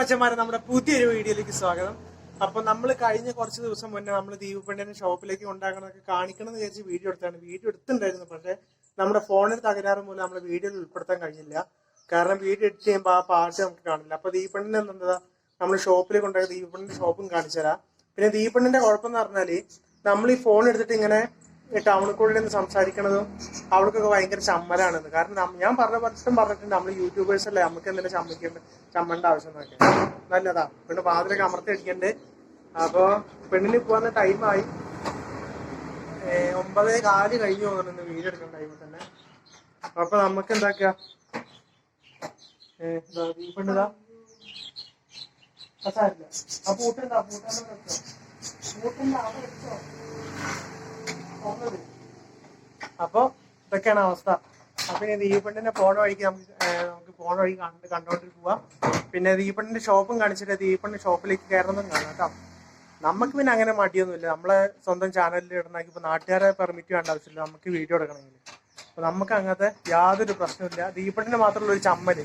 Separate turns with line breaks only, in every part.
മച്ചന്മാരെ നമ്മുടെ പുതിയൊരു വീഡിയോയിലേക്ക് സ്വാഗതം. അപ്പൊ നമ്മൾ കഴിഞ്ഞ കുറച്ച് ദിവസം മുന്നേ നമ്മൾ ദീപപ്പെണ്ണിന്റെ ഷോപ്പിലേക്ക് കൊണ്ടാക്കണതൊക്കെ കാണിക്കണം എന്ന് വിചാരിച്ച് വീഡിയോ എടുത്താണ്. വീഡിയോ എടുത്തിട്ടുണ്ടായിരുന്നു, പക്ഷെ നമ്മുടെ ഫോണിൽ തകരാറ് മൂലം നമ്മൾ വീഡിയോയിൽ ഉൾപ്പെടുത്താൻ കഴിഞ്ഞില്ല. കാരണം വീഡിയോ എഡിറ്റ് ചെയ്യുമ്പോൾ ആ പാട്ട് നമുക്ക് കാണില്ല. അപ്പൊ ദീപപ്പെണ്ണിന് എന്താ നമ്മൾ ഷോപ്പിൽ കൊണ്ടുപോയി ദീപപ്പെണ്ണിന്റെ ഷോപ്പും കാണിച്ചു തരാം. പിന്നെ ദീപപ്പെണ്ണിന്റെ കുഴപ്പം എന്ന് പറഞ്ഞാല് നമ്മൾ ഈ ഫോൺ എടുത്തിട്ട് ഇങ്ങനെ ടൗണിൽ കൂടെ നിന്ന് സംസാരിക്കണതും അവർക്കൊക്കെ ഭയങ്കര ചമ്മലാണെന്ന്. കാരണം ഞാൻ പറഞ്ഞിട്ടുണ്ട് നമ്മൾ യൂട്യൂബേഴ്സ് അല്ലേ, നമുക്ക് എന്തെങ്കിലും ചമ്മണ്ട ആവശ്യം എന്നൊക്കെ നല്ലതാ. പിന്നെ വാതിലൊക്കെ അമർത്തി അടിക്കണ്ട്. അപ്പൊ പെണ്ണിന് പോകാൻ ടൈമായി, 9:15 കഴിഞ്ഞു പോകുന്നുണ്ട് വീഡിയോ എടുക്കുന്ന ടൈമിൽ തന്നെ. അപ്പൊ നമുക്ക് എന്താക്കുക, ഈ പെണ്ണിതാ സാരില്ല ആ പൂട്ടുണ്ടാ അപ്പൊ ഇതൊക്കെയാണ് അവസ്ഥ. അപ്പൊ ഈ പെണ്ണിന്റെ ഫോൺ വഴിക്ക് നമുക്ക് ഫോൺ വഴി കണ്ടോണ്ട് പോവാം. പിന്നെ ഈ പെണ്ണിന്റെ ഷോപ്പും കാണിച്ചിട്ട് ഈ പെണ്ണിന്റെ ഷോപ്പിലേക്ക് കയറണമെന്നും കാണാം കേട്ടോ. നമുക്ക് പിന്നെ അങ്ങനെ മടിയൊന്നുമില്ല, നമ്മളെ സ്വന്തം ചാനലിൽ ഇടണമെങ്കിൽ ഇപ്പൊ നാട്ടുകാരെ പെർമിറ്റ് വേണ്ട ആവശ്യമില്ല നമുക്ക് വീഡിയോ എടുക്കണമെങ്കിൽ. അപ്പൊ നമുക്ക് അങ്ങനത്തെ യാതൊരു പ്രശ്നമില്ല. ദീപണ്ണിന് മാത്രമുള്ള ഒരു ചമ്മല്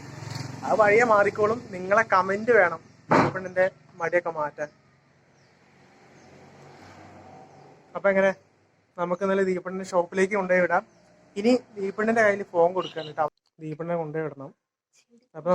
അത് വഴിയെ മാറിക്കോളും. നിങ്ങളെ കമന്റ് വേണം ദീപണ്ണിന്റെ മടിയൊക്കെ മാറ്റാൻ. അപ്പൊ എങ്ങനെ നമുക്ക് ഇന്നലെ ദീപണ്ണിന്റെ ഷോപ്പിലേക്ക് കൊണ്ടുപോയി വിടാം. ഇനി ദീപണ്ണിന്റെ കയ്യിൽ ഫോൺ കൊടുക്കാൻ കേട്ടോ, ദീപണ്ണിനെ കൊണ്ടുപോയി വിടണം. അപ്പൊ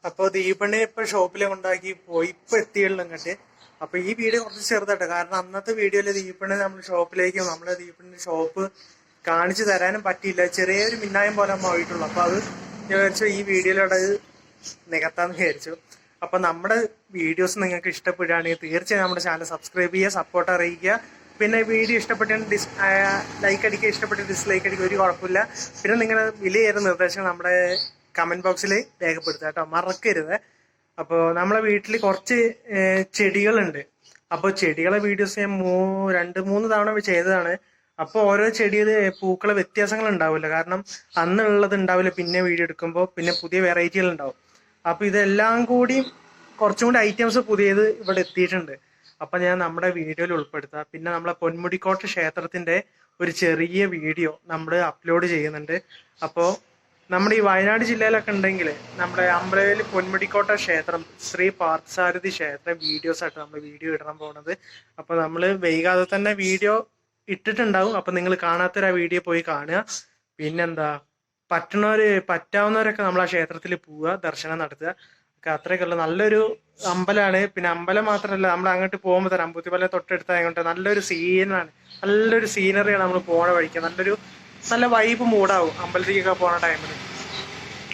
അപ്പൊ ദീപണ്ണി ഇപ്പൊ ഷോപ്പിലെ കൊണ്ടാക്കി പോയി, ഇപ്പൊ എത്തിയുള്ളൂ അങ്ങോട്ട്. അപ്പൊ ഈ വീഡിയോ കുറച്ച് ചെറുതായിട്ട്, കാരണം അന്നത്തെ വീഡിയോയില് ദീപണ്ണി നമ്മൾ ഷോപ്പിലേക്കും നമ്മളെ ദീപണ്ണിന്റെ ഷോപ്പ് കാണിച്ചു തരാനും പറ്റിയില്ല. ചെറിയൊരു മിന്നായം പോലെ പോയിട്ടുള്ളൂ. അപ്പൊ അത് ഞാൻ വിചാരിച്ചു ഈ വീഡിയോയിലൂടെ നികത്താന്ന് വിചാരിച്ചു. അപ്പൊ നമ്മുടെ വീഡിയോസ് നിങ്ങൾക്ക് ഇഷ്ടപ്പെടുകയാണെങ്കിൽ തീർച്ചയായും നമ്മുടെ ചാനൽ സബ്സ്ക്രൈബ് ചെയ്യുക, സപ്പോർട്ട് അറിയിക്കുക. പിന്നെ വീഡിയോ ഇഷ്ടപ്പെട്ട് ലൈക്ക് അടിക്കുക, ഇഷ്ടപ്പെട്ട് ഡിസ്ലൈക്ക് അടിക്കുക, ഒരു കുഴപ്പമില്ല. പിന്നെ നിങ്ങളുടെ വിലയേറെ നിർദ്ദേശങ്ങൾ നമ്മുടെ കമന്റ് ബോക്സിൽ രേഖപ്പെടുത്തുക കേട്ടോ, മറക്കരുത്. അപ്പോൾ നമ്മളെ വീട്ടിൽ കുറച്ച് ചെടികളുണ്ട്. അപ്പോൾ ചെടികളെ വീഡിയോസ് ഞാൻ 2-3 തവണ ചെയ്തതാണ്. അപ്പോൾ ഓരോ ചെടിയിൽ പൂക്കളെ വ്യത്യാസങ്ങൾ ഉണ്ടാവില്ല, കാരണം അന്നുള്ളത് ഉണ്ടാവില്ല. പിന്നെ വീഡിയോ എടുക്കുമ്പോൾ പിന്നെ പുതിയ വെറൈറ്റികൾ ഉണ്ടാവും. അപ്പോൾ ഇതെല്ലാം കൂടി കുറച്ചും കൂടി ഐറ്റംസ് പുതിയത് ഇവിടെ എത്തിയിട്ടുണ്ട്. അപ്പം ഞാൻ നമ്മുടെ വീഡിയോയിൽ ഉൾപ്പെടുത്താം. പിന്നെ നമ്മളെ പൊന്മുടിക്കോട്ട ക്ഷേത്രത്തിന്റെ ഒരു ചെറിയ വീഡിയോ നമ്മൾ അപ്ലോഡ് ചെയ്യുന്നുണ്ട്. അപ്പോൾ നമ്മുടെ ഈ വയനാട് ജില്ലയിലൊക്കെ ഉണ്ടെങ്കിൽ നമ്മുടെ അമ്പലവേൽ പൊന്മുടിക്കോട്ട ക്ഷേത്രം, ശ്രീ പാർത്ഥസാരഥി ക്ഷേത്രം വീഡിയോസ് ആയിട്ട് നമ്മൾ വീഡിയോ ഇടാൻ പോകുന്നത്. അപ്പൊ നമ്മൾ വൈകാതെ തന്നെ വീഡിയോ ഇട്ടിട്ടുണ്ടാവും. അപ്പൊ നിങ്ങൾ കാണാത്തൊരു ആ വീഡിയോ പോയി കാണുക. പിന്നെന്താ, പറ്റാവുന്നവരൊക്കെ നമ്മൾ ആ ക്ഷേത്രത്തിൽ പോവുക, ദർശനം നടത്തുക. അത്രയൊക്കെ ഉള്ളു. നല്ലൊരു അമ്പലമാണ്. പിന്നെ അമ്പലം മാത്രമല്ല, നമ്മൾ അങ്ങോട്ട് പോകുമ്പോൾ തന്നെ അമ്പൂത്തിമല തൊട്ടടുത്തായതുകൊണ്ട് നല്ലൊരു സീനാണ്, നല്ലൊരു സീനറിയാണ് നമ്മൾ പോണ വഴിക്ക്. നല്ല വൈബ് മൂടാവും അമ്പലത്തിലേക്കൊക്കെ പോണ ടൈമിൽ.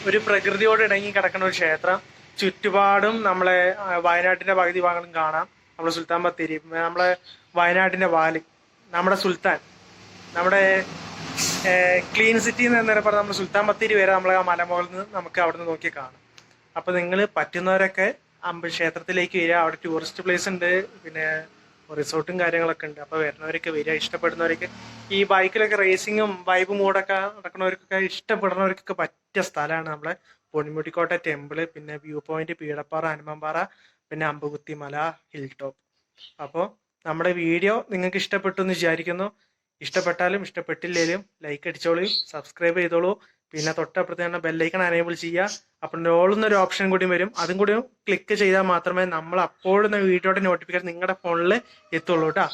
ഒരു പ്രകൃതിയോട് ഇണങ്ങി കിടക്കുന്ന ഒരു ക്ഷേത്രം. ചുറ്റുപാടും നമ്മളെ വയനാട്ടിന്റെ പകുതി ഭാഗങ്ങളും കാണാം. നമ്മളെ സുൽത്താൻ ബത്തേരി, നമ്മളെ വയനാട്ടിന്റെ വാല്, നമ്മുടെ സുൽത്താൻ, നമ്മുടെ ക്ലീൻ സിറ്റി എന്ന് പറഞ്ഞാൽ നമ്മുടെ സുൽത്താൻ ബത്തേരി വരെ നമ്മളെ ആ മലമുകളിൽ നിന്ന് നമുക്ക് അവിടെ നിന്ന് നോക്കി കാണാം. അപ്പൊ നിങ്ങൾ പറ്റുന്നവരൊക്കെ ക്ഷേത്രത്തിലേക്ക് വരിക. അവിടെ ടൂറിസ്റ്റ് പ്ലേസ് ഉണ്ട്, പിന്നെ റിസോർട്ടും കാര്യങ്ങളൊക്കെ ഉണ്ട്. അപ്പൊ വരുന്നവരൊക്കെ വരിക. ഇഷ്ടപ്പെടുന്നവരൊക്കെ ഈ ബൈക്കിലൊക്കെ റേസിങ്ങും വൈബ് മൂടൊക്കെ നടക്കുന്നവർക്കൊക്കെ ഇഷ്ടപ്പെടുന്നവർക്കൊക്കെ പറ്റിയ സ്ഥലമാണ് നമ്മളെ പൊന്മുടിക്കോട്ട ടെമ്പിള്, പിന്നെ വ്യൂ പോയിന്റ് പീടപ്പാറ, ഹനുമാൻപാറ, പിന്നെ അമ്പുകുത്തി മല, ഹിൽ ടോപ്പ്. അപ്പോൾ നമ്മുടെ വീഡിയോ നിങ്ങൾക്ക് ഇഷ്ടപ്പെട്ടു എന്ന് വിചാരിക്കുന്നു. ഇഷ്ടപ്പെട്ടാലും ഇഷ്ടപ്പെട്ടില്ലേലും ലൈക്ക് അടിച്ചോളൂ, സബ്സ്ക്രൈബ് ചെയ്തോളൂ. പിന്നെ തൊട്ടപ്പുറത്ത് തന്നെ ബെല്ലൈക്കൺ എനേബിൾ ചെയ്യുക. അപ്പം ഓളുന്നൊരു ഓപ്ഷൻ കൂടി വരും, അതും കൂടി ക്ലിക്ക് ചെയ്താൽ മാത്രമേ നമ്മൾ അപ്പോഴും വീഡിയോയുടെ നോട്ടിഫിക്കേഷൻ നിങ്ങളുടെ ഫോണിൽ എത്തുള്ളൂ കേട്ടോ.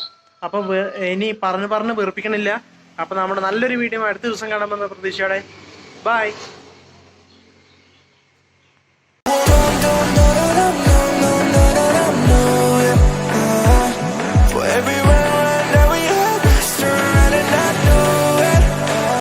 അപ്പോൾ ഇനി പറഞ്ഞ് വെറുപ്പിക്കണില്ല. അപ്പോൾ നമ്മുടെ നല്ലൊരു വീഡിയോ അടുത്ത ദിവസം കാണാമെന്ന പ്രതീക്ഷയോടെ ബൈ.